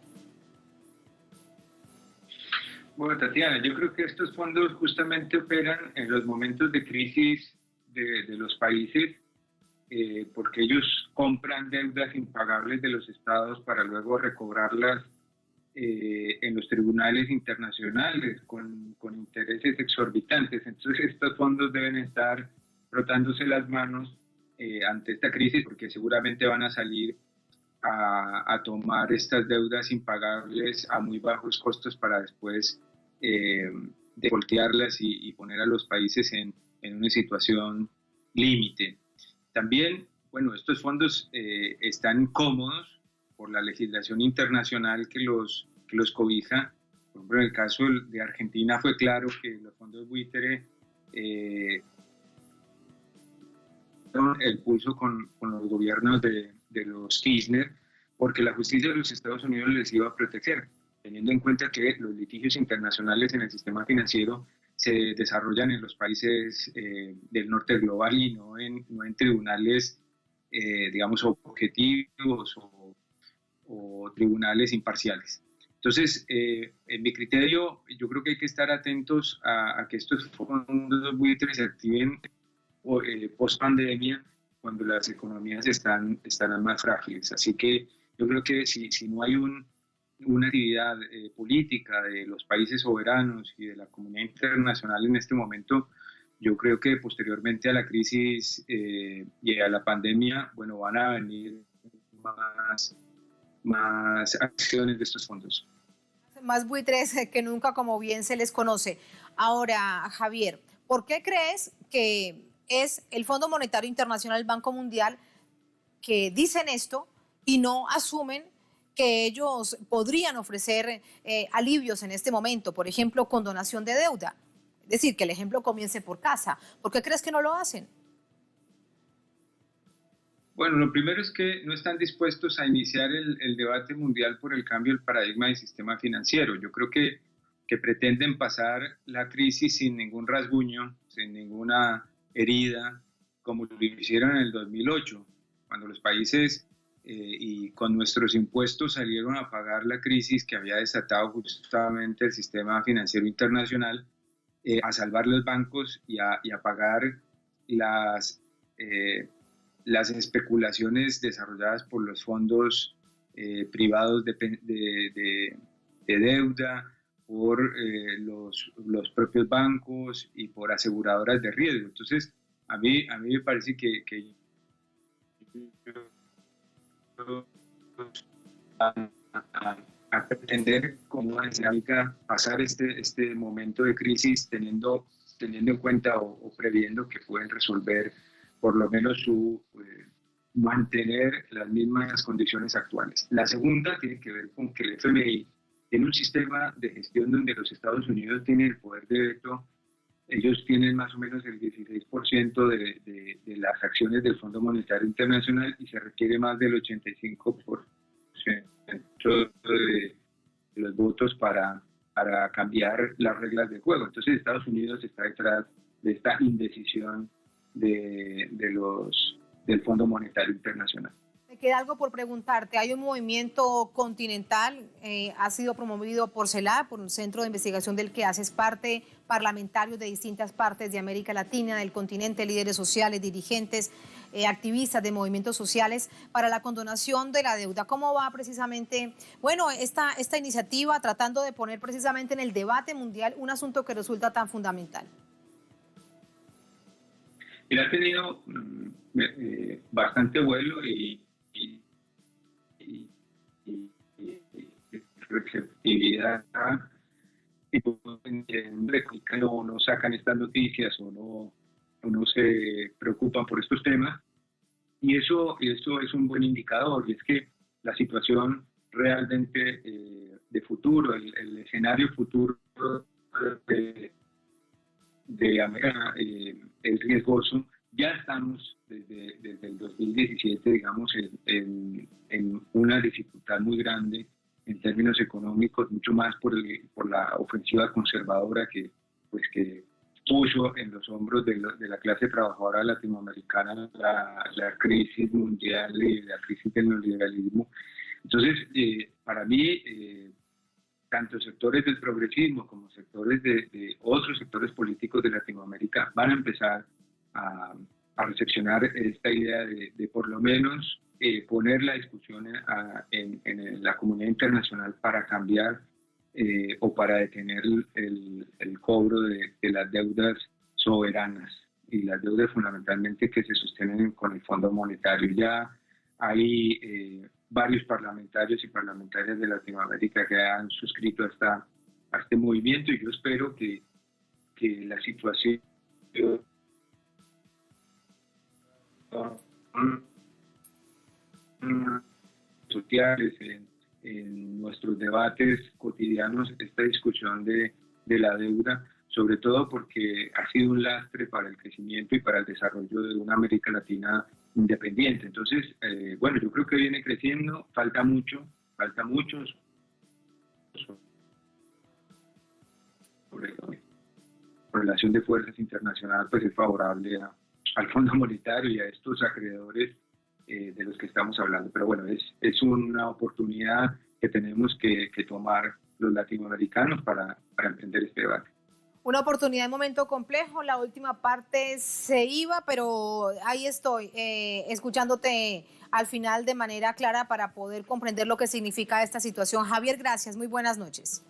Bueno, Tatiana, yo creo que estos fondos justamente operan en los momentos de crisis de los países, porque ellos compran deudas impagables de los estados para luego recobrarlas en los tribunales internacionales con intereses exorbitantes. Entonces estos fondos deben estar frotándose las manos ante esta crisis, porque seguramente van a salir a tomar estas deudas impagables a muy bajos costos para después devoltearlas y poner a los países en una situación límite. También, bueno, estos fondos están cómodos por la legislación internacional que los cobija. Por ejemplo, en el caso de Argentina fue claro que los fondos buitre el pulso con los gobiernos de los Kirchner, porque la justicia de los Estados Unidos les iba a proteger, teniendo en cuenta que los litigios internacionales en el sistema financiero se desarrollan en los países del norte global y no en tribunales, digamos, objetivos o tribunales imparciales. Entonces, en mi criterio, yo creo que hay que estar atentos a que estos fondos buitres se activen post pandemia, cuando las economías estarán más frágiles. Así que yo creo que si no hay una actividad política de los países soberanos y de la comunidad internacional en este momento, yo creo que posteriormente a la crisis y a la pandemia, bueno, van a venir más acciones de estos fondos. Más buitres que nunca, como bien se les conoce. Ahora, Javier, ¿por qué crees que es el Fondo Monetario Internacional, el Banco Mundial, que dicen esto y no asumen que ellos podrían ofrecer alivios en este momento, por ejemplo, con donación de deuda? Es decir, que el ejemplo comience por casa. ¿Por qué crees que no lo hacen? Bueno, lo primero es que no están dispuestos a iniciar el debate mundial por el cambio del paradigma del sistema financiero. Yo creo que pretenden pasar la crisis sin ningún rasguño, sin ninguna herida, como lo hicieron en el 2008, cuando los países y con nuestros impuestos salieron a pagar la crisis que había desatado justamente el sistema financiero internacional, a salvar los bancos y a pagar las especulaciones desarrolladas por los fondos privados de deuda, por los propios bancos y por aseguradoras de riesgo. Entonces, a mí me parece que a pretender como una dinámica pasar este momento de crisis teniendo en cuenta o previendo que pueden resolver por lo menos mantener las mismas condiciones actuales. La segunda tiene que ver con que el FMI tiene un sistema de gestión donde los Estados Unidos tienen el poder de veto. Ellos tienen más o menos el 16% de las acciones del Fondo Monetario Internacional y se requiere más del 85% de los votos para cambiar las reglas del juego. Entonces Estados Unidos está detrás de esta indecisión del Fondo Monetario Internacional. Me queda algo por preguntarte. Hay un movimiento continental, ha sido promovido por CELAC, por un centro de investigación del que haces parte, parlamentarios de distintas partes de América Latina, del continente, líderes sociales, dirigentes, activistas de movimientos sociales para la condonación de la deuda. ¿Cómo va precisamente, esta iniciativa tratando de poner precisamente en el debate mundial un asunto que resulta tan fundamental? Él ha tenido bastante vuelo y receptividad, y no sacan estas noticias o no se preocupan por estos temas, y eso es un buen indicador, y es que la situación realmente de futuro, el escenario futuro de América es riesgoso. Ya estamos desde el 2017, digamos, en una dificultad muy grande en términos económicos, mucho más por la ofensiva conservadora que puso en los hombros de la clase trabajadora latinoamericana la crisis mundial y la crisis del neoliberalismo. Entonces, para mí, tanto sectores del progresismo como sectores de otros sectores políticos de Latinoamérica van a empezar a recepcionar esta idea de por lo menos poner la discusión en la comunidad internacional para cambiar o para detener el cobro de las deudas soberanas y las deudas fundamentalmente que se sostienen con el Fondo Monetario. Ya hay varios parlamentarios y parlamentarias de Latinoamérica que han suscrito a este movimiento, y yo espero que la situación sociales, en nuestros debates cotidianos, esta discusión de la deuda, sobre todo porque ha sido un lastre para el crecimiento y para el desarrollo de una América Latina independiente. Entonces, yo creo que viene creciendo, falta mucho. Sobre la relación de fuerzas internacional, pues es favorable al Fondo Monetario y a estos acreedores de los que estamos hablando. Pero bueno, es una oportunidad que tenemos que tomar los latinoamericanos para emprender este debate. Una oportunidad en momento complejo. La última parte se iba, pero ahí estoy, escuchándote al final de manera clara para poder comprender lo que significa esta situación. Javier, gracias. Muy buenas noches.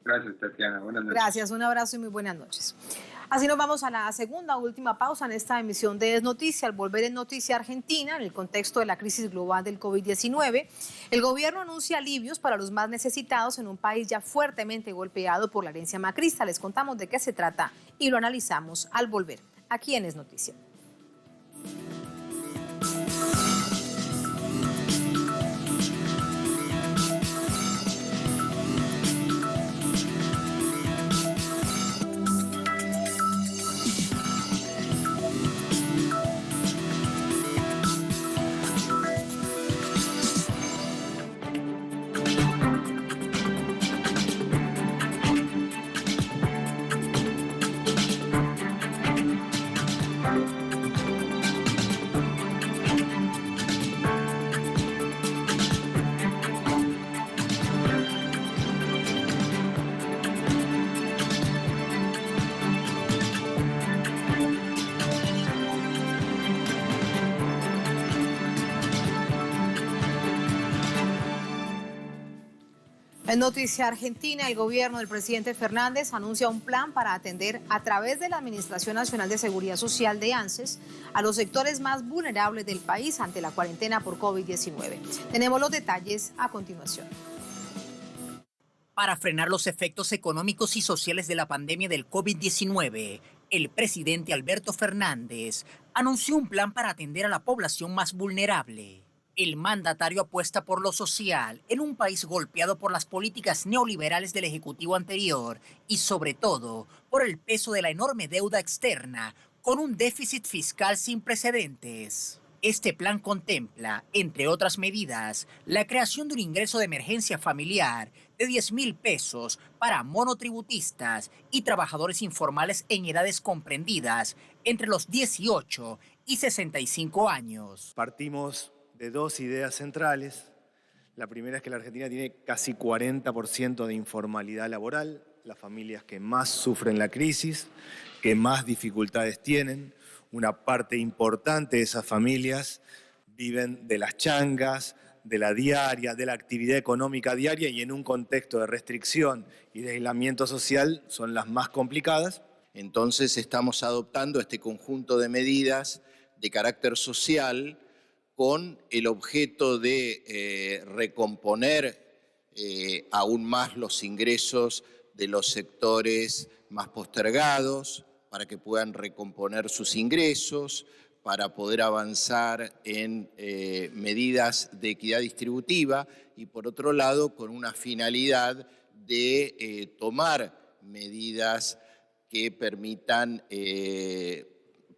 Gracias, Tatiana. Buenas noches. Gracias, un abrazo y muy buenas noches. Así nos vamos a la segunda, última pausa en esta emisión de Es Noticia. Al volver en Noticia Argentina, en el contexto de la crisis global del COVID-19, el gobierno anuncia alivios para los más necesitados en un país ya fuertemente golpeado por la herencia macrista. Les contamos de qué se trata y lo analizamos al volver, aquí en Es Noticia. En noticia argentina, el gobierno del presidente Fernández anuncia un plan para atender a través de la Administración Nacional de Seguridad Social de ANSES a los sectores más vulnerables del país ante la cuarentena por COVID-19. Tenemos los detalles a continuación. Para frenar los efectos económicos y sociales de la pandemia del COVID-19, el presidente Alberto Fernández anunció un plan para atender a la población más vulnerable. El mandatario apuesta por lo social en un país golpeado por las políticas neoliberales del Ejecutivo anterior y sobre todo por el peso de la enorme deuda externa con un déficit fiscal sin precedentes. Este plan contempla, entre otras medidas, la creación de un ingreso de emergencia familiar de 10.000 pesos para monotributistas y trabajadores informales en edades comprendidas entre los 18 y 65 años. Partimos de dos ideas centrales. La primera es que la Argentina tiene casi 40% de informalidad laboral, las familias que más sufren la crisis, que más dificultades tienen. Una parte importante de esas familias viven de las changas, de la diaria, de la actividad económica diaria y en un contexto de restricción y de aislamiento social son las más complicadas. Entonces estamos adoptando este conjunto de medidas de carácter social con el objeto de recomponer aún más los ingresos de los sectores más postergados, para que puedan recomponer sus ingresos, para poder avanzar en medidas de equidad distributiva y, por otro lado, con una finalidad de tomar medidas que permitan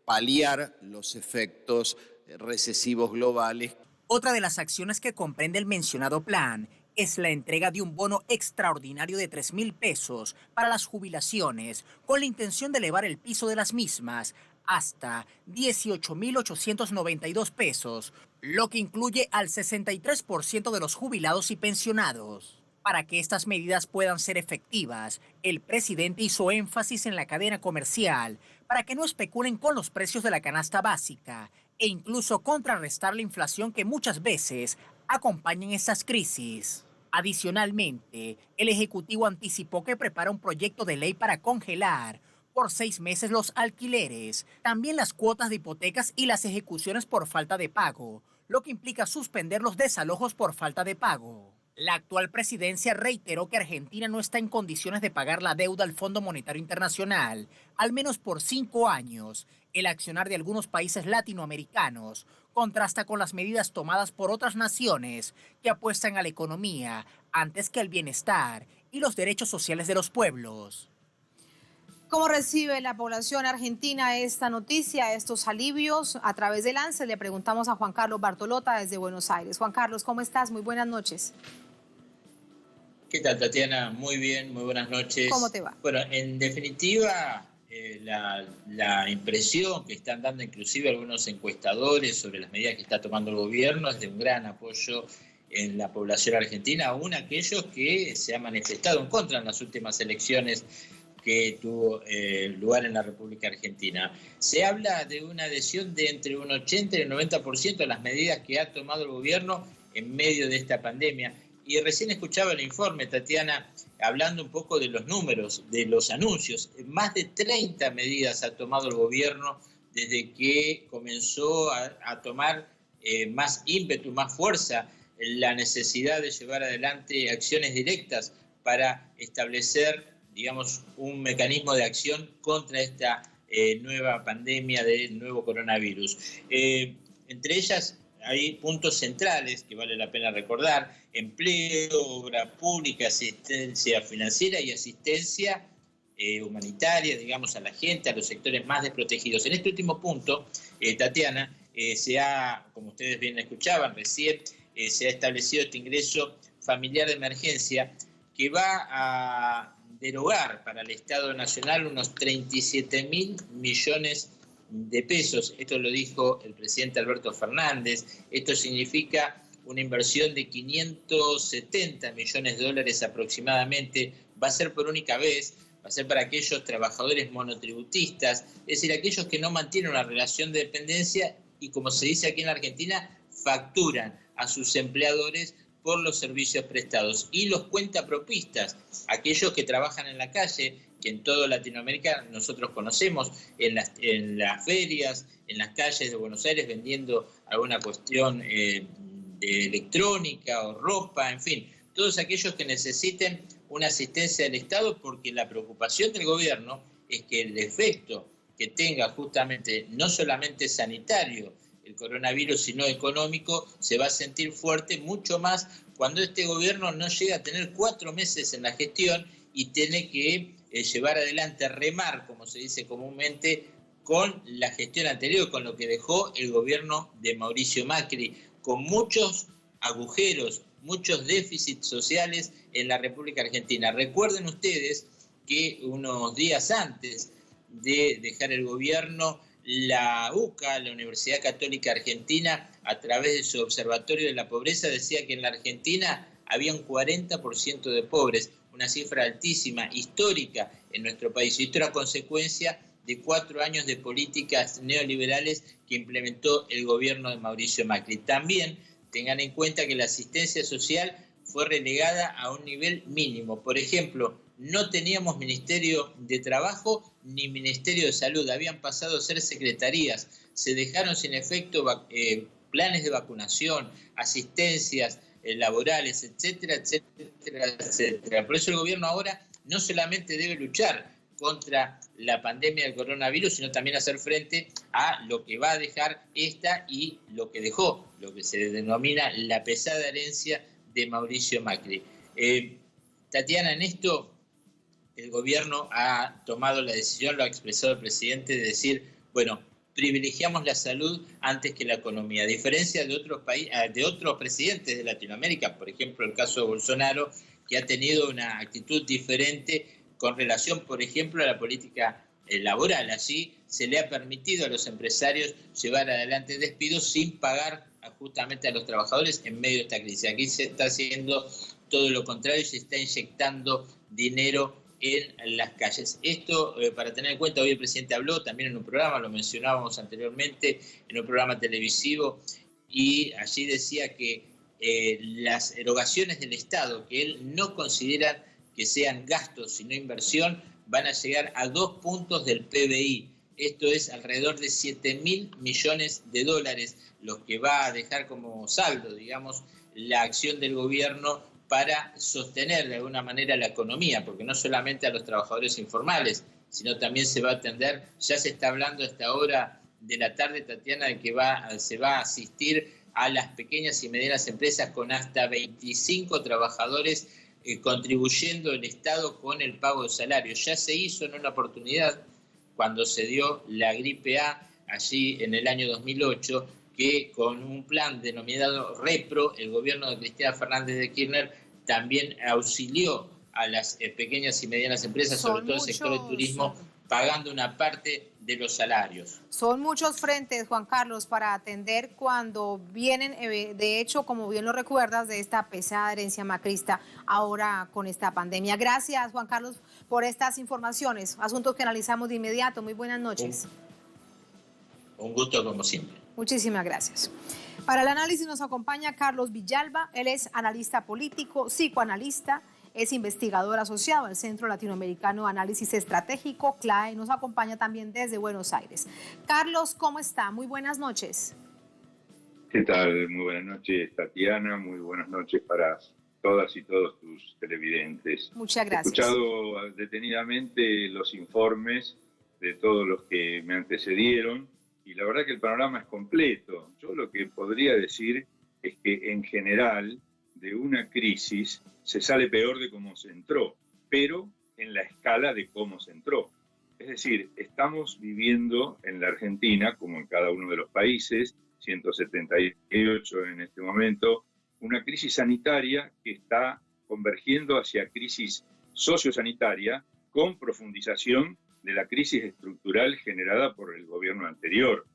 paliar los efectos recesivos globales. Otra de las acciones que comprende el mencionado plan es la entrega de un bono extraordinario de 3.000 pesos para las jubilaciones, con la intención de elevar el piso de las mismas hasta 18.892 pesos, lo que incluye al 63% de los jubilados y pensionados. Para que estas medidas puedan ser efectivas, el presidente hizo énfasis en la cadena comercial para que no especulen con los precios de la canasta básica e incluso contrarrestar la inflación que muchas veces acompaña en estas crisis. Adicionalmente, el Ejecutivo anticipó que prepara un proyecto de ley para congelar por 6 meses los alquileres, también las cuotas de hipotecas y las ejecuciones por falta de pago, lo que implica suspender los desalojos por falta de pago. La actual presidencia reiteró que Argentina no está en condiciones de pagar la deuda al Fondo Monetario Internacional, al menos por 5 años. El accionar de algunos países latinoamericanos contrasta con las medidas tomadas por otras naciones que apuestan a la economía antes que al bienestar y los derechos sociales de los pueblos. ¿Cómo recibe la población argentina esta noticia, estos alivios? A través del ANSES le preguntamos a Juan Carlos Bartolota desde Buenos Aires. Juan Carlos, ¿cómo estás? Muy buenas noches. ¿Qué tal, Tatiana? Muy bien, muy buenas noches. ¿Cómo te va? Bueno, en definitiva, la impresión que están dando inclusive algunos encuestadores sobre las medidas que está tomando el gobierno es de un gran apoyo en la población argentina, aún aquellos que se han manifestado en contra en las últimas elecciones que tuvo lugar en la República Argentina. Se habla de una adhesión de entre un 80 y un 90% a las medidas que ha tomado el gobierno en medio de esta pandemia. Y recién escuchaba el informe, Tatiana, hablando un poco de los números, de los anuncios. Más de 30 medidas ha tomado el gobierno desde que comenzó a tomar más ímpetu, más fuerza, la necesidad de llevar adelante acciones directas para establecer, digamos, un mecanismo de acción contra esta nueva pandemia del nuevo coronavirus. Entre ellas hay puntos centrales que vale la pena recordar: empleo, obra pública, asistencia financiera y asistencia humanitaria, digamos, a la gente, a los sectores más desprotegidos. En este último punto, Tatiana, como ustedes bien escuchaban recién, se ha establecido este ingreso familiar de emergencia que va a derogar para el Estado Nacional unos 37.000 millones de pesos. Esto lo dijo el presidente Alberto Fernández. Esto significa una inversión de 570 millones de dólares aproximadamente. Va a ser por única vez, va a ser para aquellos trabajadores monotributistas, es decir, aquellos que no mantienen una relación de dependencia y, como se dice aquí en la Argentina, facturan a sus empleadores por los servicios prestados. Y los cuentapropistas, aquellos que trabajan en la calle, que en toda Latinoamérica nosotros conocemos, en las ferias, en las calles de Buenos Aires, vendiendo alguna cuestión de electrónica o ropa, en fin, todos aquellos que necesiten una asistencia del Estado, porque la preocupación del gobierno es que el efecto que tenga justamente no solamente sanitario el coronavirus, sino económico, se va a sentir fuerte mucho más cuando este gobierno no llega a tener 4 meses en la gestión y tiene que llevar adelante, remar, como se dice comúnmente, con la gestión anterior, con lo que dejó el gobierno de Mauricio Macri, con muchos agujeros, muchos déficits sociales en la República Argentina. Recuerden ustedes que unos días antes de dejar el gobierno, la UCA, la Universidad Católica Argentina, a través de su Observatorio de la Pobreza, decía que en la Argentina había un 40% de pobres, una cifra altísima, histórica en nuestro país. Y esto era consecuencia de 4 años de políticas neoliberales que implementó el gobierno de Mauricio Macri. También tengan en cuenta que la asistencia social fue relegada a un nivel mínimo. Por ejemplo, no teníamos Ministerio de Trabajo ni Ministerio de Salud, habían pasado a ser secretarías, se dejaron sin efecto planes de vacunación, asistencias laborales, etcétera, etcétera, etcétera. Por eso el gobierno ahora no solamente debe luchar contra la pandemia del coronavirus, sino también hacer frente a lo que va a dejar esta y lo que dejó, lo que se denomina la pesada herencia de Mauricio Macri. Tatiana, en esto el gobierno ha tomado la decisión, lo ha expresado el presidente, de decir, bueno, privilegiamos la salud antes que la economía, a diferencia de otros países, de otros presidentes de Latinoamérica, por ejemplo el caso de Bolsonaro, que ha tenido una actitud diferente con relación, por ejemplo, a la política laboral. Allí se le ha permitido a los empresarios llevar adelante despidos sin pagar justamente a los trabajadores en medio de esta crisis. Aquí se está haciendo todo lo contrario y se está inyectando dinero en las calles. Esto, para tener en cuenta, hoy el presidente habló también en un programa, lo mencionábamos anteriormente, en un programa televisivo, y allí decía que las erogaciones del Estado, que él no considera que sean gastos sino inversión, van a llegar a 2 puntos del PBI. Esto es alrededor de 7.000 millones de dólares, lo que va a dejar como saldo, digamos, la acción del gobierno para sostener de alguna manera la economía, porque no solamente a los trabajadores informales, sino también se va a atender, ya se está hablando a esta hora de la tarde, Tatiana, de que se va a asistir a las pequeñas y medianas empresas con hasta 25 trabajadores, contribuyendo el Estado con el pago de salarios. Ya se hizo en una oportunidad cuando se dio la gripe A, allí en el año 2008, que con un plan denominado REPRO, el gobierno de Cristina Fernández de Kirchner también auxilió a las pequeñas y medianas empresas, sobre todo el sector del turismo, pagando una parte de los salarios. Son muchos frentes, Juan Carlos, para atender cuando vienen, de hecho, como bien lo recuerdas, de esta pesada herencia macrista ahora con esta pandemia. Gracias, Juan Carlos, por estas informaciones, asuntos que analizamos de inmediato. Muy buenas noches. Un gusto como siempre. Muchísimas gracias. Para el análisis nos acompaña Carlos Villalba. Él es analista político, psicoanalista, es investigador asociado al Centro Latinoamericano de Análisis Estratégico, CLAE, y nos acompaña también desde Buenos Aires. Carlos, ¿cómo está? Muy buenas noches. ¿Qué tal? Muy buenas noches, Tatiana. Muy buenas noches para todas y todos tus televidentes. Muchas gracias. He escuchado detenidamente los informes de todos los que me antecedieron y la verdad que el panorama es completo. Yo lo que podría decir es que en general de una crisis se sale peor de cómo se entró, pero en la escala de cómo se entró. Es decir, estamos viviendo en la Argentina, como en cada uno de los países, 178 en este momento, una crisis sanitaria que está convergiendo hacia crisis sociosanitaria con profundización de la crisis estructural generada por el gobierno anterior.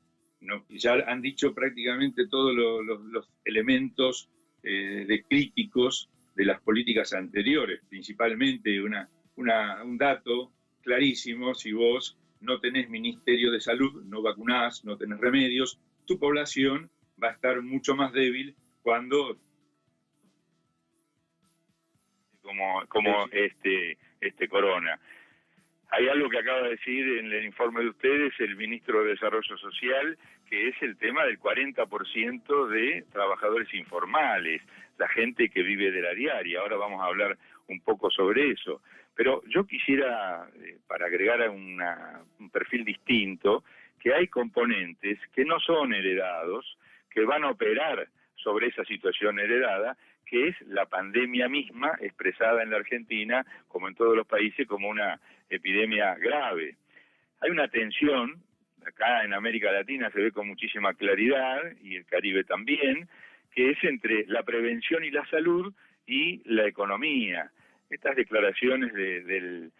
Ya han dicho prácticamente todos los elementos de críticos de las políticas anteriores, principalmente un dato clarísimo: si vos no tenés Ministerio de Salud, no vacunás, no tenés remedios, tu población va a estar mucho más débil cuando como este corona. Hay algo que acaba de decir en el informe de ustedes el ministro de Desarrollo Social, que es el tema del 40% de trabajadores informales, la gente que vive de la diaria. Ahora vamos a hablar un poco sobre eso. Pero yo quisiera, para agregar a un perfil distinto, que hay componentes que no son heredados, que van a operar sobre esa situación heredada, que es la pandemia misma expresada en la Argentina, como en todos los países, como una epidemia grave. Hay una tensión, acá en América Latina se ve con muchísima claridad, y el Caribe también, que es entre la prevención y la salud y la economía. Estas declaraciones del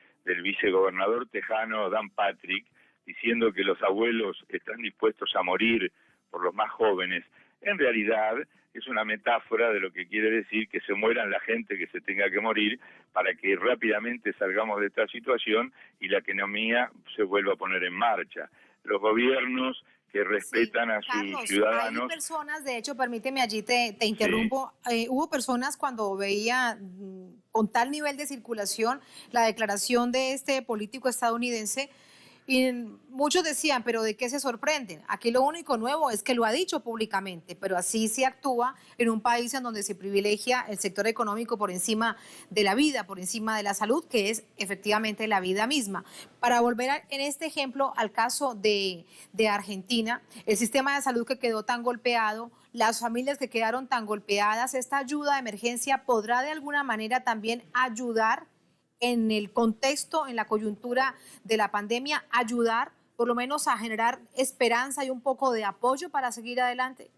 vicegobernador tejano Dan Patrick, diciendo que los abuelos están dispuestos a morir por los más jóvenes, en realidad es una metáfora de lo que quiere decir que se mueran la gente que se tenga que morir para que rápidamente salgamos de esta situación y la economía se vuelva a poner en marcha. Los gobiernos que respetan a sus Carlos, ciudadanos... Hay personas, de hecho, permíteme allí te interrumpo, hubo personas cuando veía con tal nivel de circulación la declaración de este político estadounidense, y muchos decían, pero ¿de qué se sorprenden? Aquí lo único nuevo es que lo ha dicho públicamente, pero así se actúa en un país en donde se privilegia el sector económico por encima de la vida, por encima de la salud, que es efectivamente la vida misma. Para volver en este ejemplo al caso de Argentina, el sistema de salud que quedó tan golpeado, las familias que quedaron tan golpeadas, esta ayuda de emergencia podrá de alguna manera también ayudar en el contexto, en la coyuntura de la pandemia, ayudar por lo menos a generar esperanza y un poco de apoyo para seguir adelante?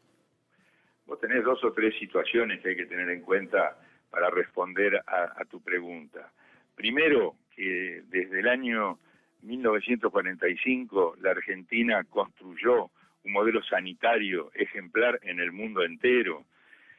Vos tenés 2 o 3 situaciones que hay que tener en cuenta para responder a tu pregunta. Primero, que desde el año 1945 la Argentina construyó un modelo sanitario ejemplar en el mundo entero,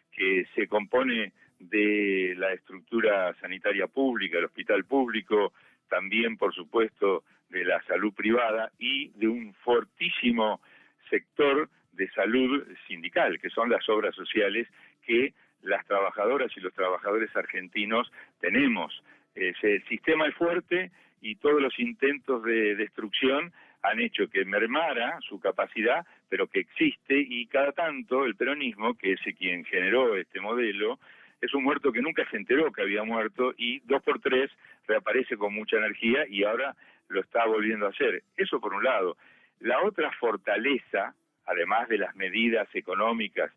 que se compone de la estructura sanitaria pública, el hospital público, también, por supuesto, de la salud privada y de un fortísimo sector de salud sindical, que son las obras sociales que las trabajadoras y los trabajadores argentinos tenemos. El sistema es fuerte y todos los intentos de destrucción han hecho que mermara su capacidad, pero que existe, y cada tanto el peronismo, que es quien generó este modelo, es un muerto que nunca se enteró que había muerto y 2 por 3 reaparece con mucha energía y ahora lo está volviendo a hacer. Eso por un lado. La otra fortaleza, además de las medidas económicas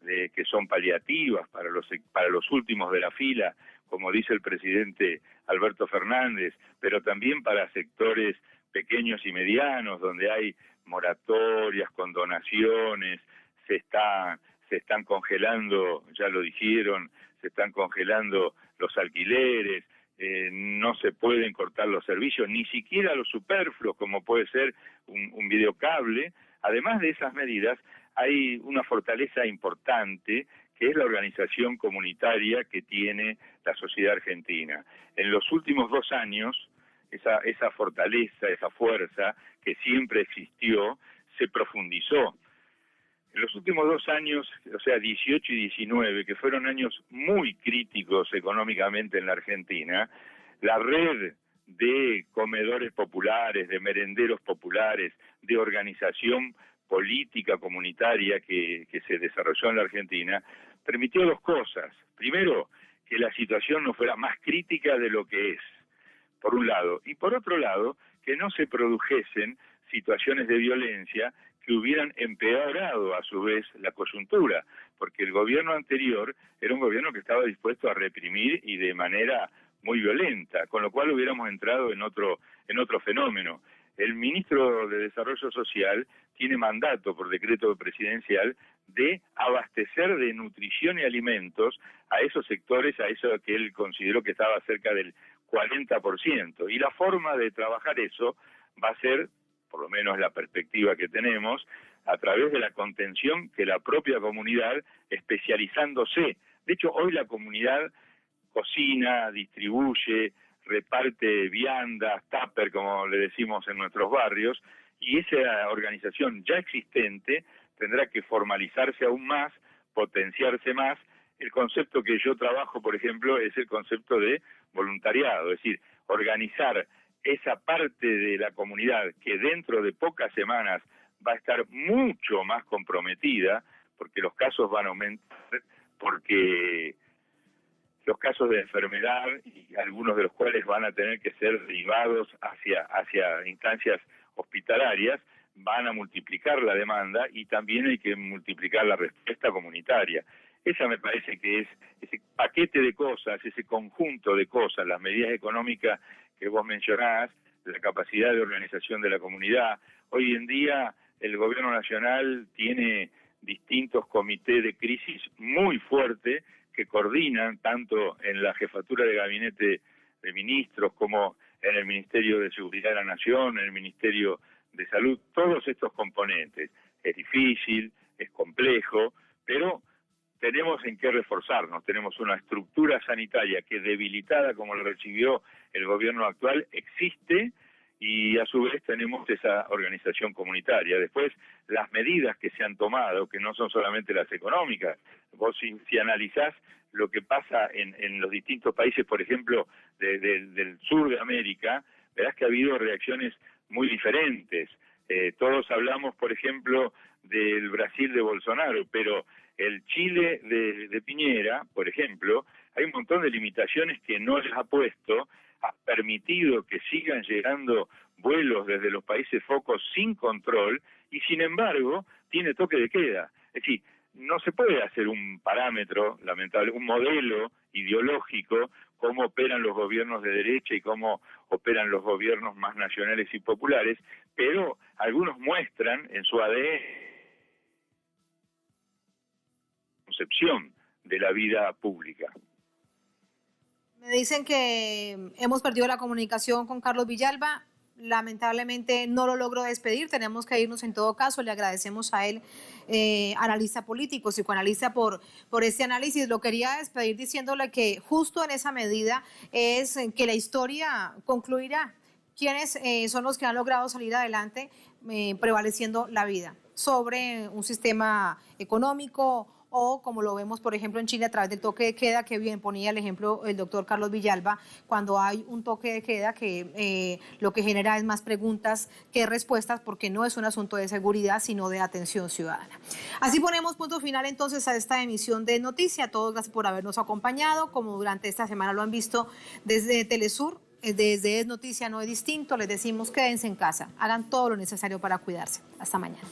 que son paliativas para los últimos de la fila, como dice el presidente Alberto Fernández, pero también para sectores pequeños y medianos, donde hay moratorias, condonaciones, se están congelando, ya lo dijeron, se están congelando los alquileres, no se pueden cortar los servicios, ni siquiera los superfluos, como puede ser un videocable. Además de esas medidas, hay una fortaleza importante, que es la organización comunitaria que tiene la sociedad argentina. En los últimos 2 años, esa fortaleza, esa fuerza que siempre existió, se profundizó. En los últimos 2 años, o sea, 18 y 19, que fueron años muy críticos económicamente en la Argentina, la red de comedores populares, de merenderos populares, de organización política comunitaria que se desarrolló en la Argentina, permitió 2 cosas. Primero, que la situación no fuera más crítica de lo que es, por un lado, y por otro lado, que no se produjesen situaciones de violencia que hubieran empeorado a su vez la coyuntura, porque el gobierno anterior era un gobierno que estaba dispuesto a reprimir y de manera muy violenta, con lo cual hubiéramos entrado en otro fenómeno. El ministro de Desarrollo Social tiene mandato por decreto presidencial de abastecer de nutrición y alimentos a esos sectores, a eso que él consideró que estaba cerca del 40%. Y la forma de trabajar eso va a ser, por lo menos la perspectiva que tenemos, a través de la contención que la propia comunidad, especializándose. De hecho, hoy la comunidad cocina, distribuye, reparte viandas, tupper, como le decimos en nuestros barrios, y esa organización ya existente tendrá que formalizarse aún más, potenciarse más, el concepto que yo trabajo, por ejemplo, es el concepto de voluntariado, es decir, organizar esa parte de la comunidad que dentro de pocas semanas va a estar mucho más comprometida, porque los casos van a aumentar, porque los casos de enfermedad, y algunos de los cuales van a tener que ser derivados hacia instancias hospitalarias, van a multiplicar la demanda y también hay que multiplicar la respuesta comunitaria. Esa me parece que es ese paquete de cosas, ese conjunto de cosas, las medidas económicas que vos mencionás, la capacidad de organización de la comunidad. Hoy en día el gobierno nacional tiene distintos comités de crisis muy fuertes que coordinan tanto en la jefatura de gabinete de ministros como en el Ministerio de Seguridad de la Nación, en el Ministerio de Salud, todos estos componentes. Es difícil, es complejo, pero tenemos en qué reforzarnos. Tenemos una estructura sanitaria que, debilitada como la recibió el gobierno actual, existe, y a su vez tenemos esa organización comunitaria. Después, las medidas que se han tomado, que no son solamente las económicas, vos si analizás lo que pasa en los distintos países, por ejemplo, del sur de América, verás que ha habido reacciones muy diferentes. Todos hablamos, por ejemplo, del Brasil de Bolsonaro, pero el Chile de Piñera, por ejemplo, hay un montón de limitaciones que no les ha puesto, ha permitido que sigan llegando vuelos desde los países focos sin control y, sin embargo, tiene toque de queda. Es decir, no se puede hacer un parámetro, lamentable, un modelo ideológico, cómo operan los gobiernos de derecha y cómo operan los gobiernos más nacionales y populares, pero algunos muestran en su ADN concepción de la vida pública. Me dicen que hemos perdido la comunicación con Carlos Villalba. Lamentablemente no lo logro despedir, tenemos que irnos en todo caso. Le agradecemos a él, analista político, psicoanalista, por este análisis. Lo quería despedir diciéndole que justo en esa medida es que la historia concluirá. ¿Quiénes son los que han logrado salir adelante prevaleciendo la vida sobre un sistema económico, o como lo vemos, por ejemplo, en Chile a través del toque de queda, que bien ponía el ejemplo el doctor Carlos Villalba, cuando hay un toque de queda que lo que genera es más preguntas que respuestas, porque no es un asunto de seguridad, sino de atención ciudadana. Así ponemos punto final entonces a esta emisión de Noticia. A todos gracias por habernos acompañado, como durante esta semana lo han visto desde Telesur, desde Es Noticia No Es Distinto. Les decimos quédense en casa, hagan todo lo necesario para cuidarse. Hasta mañana.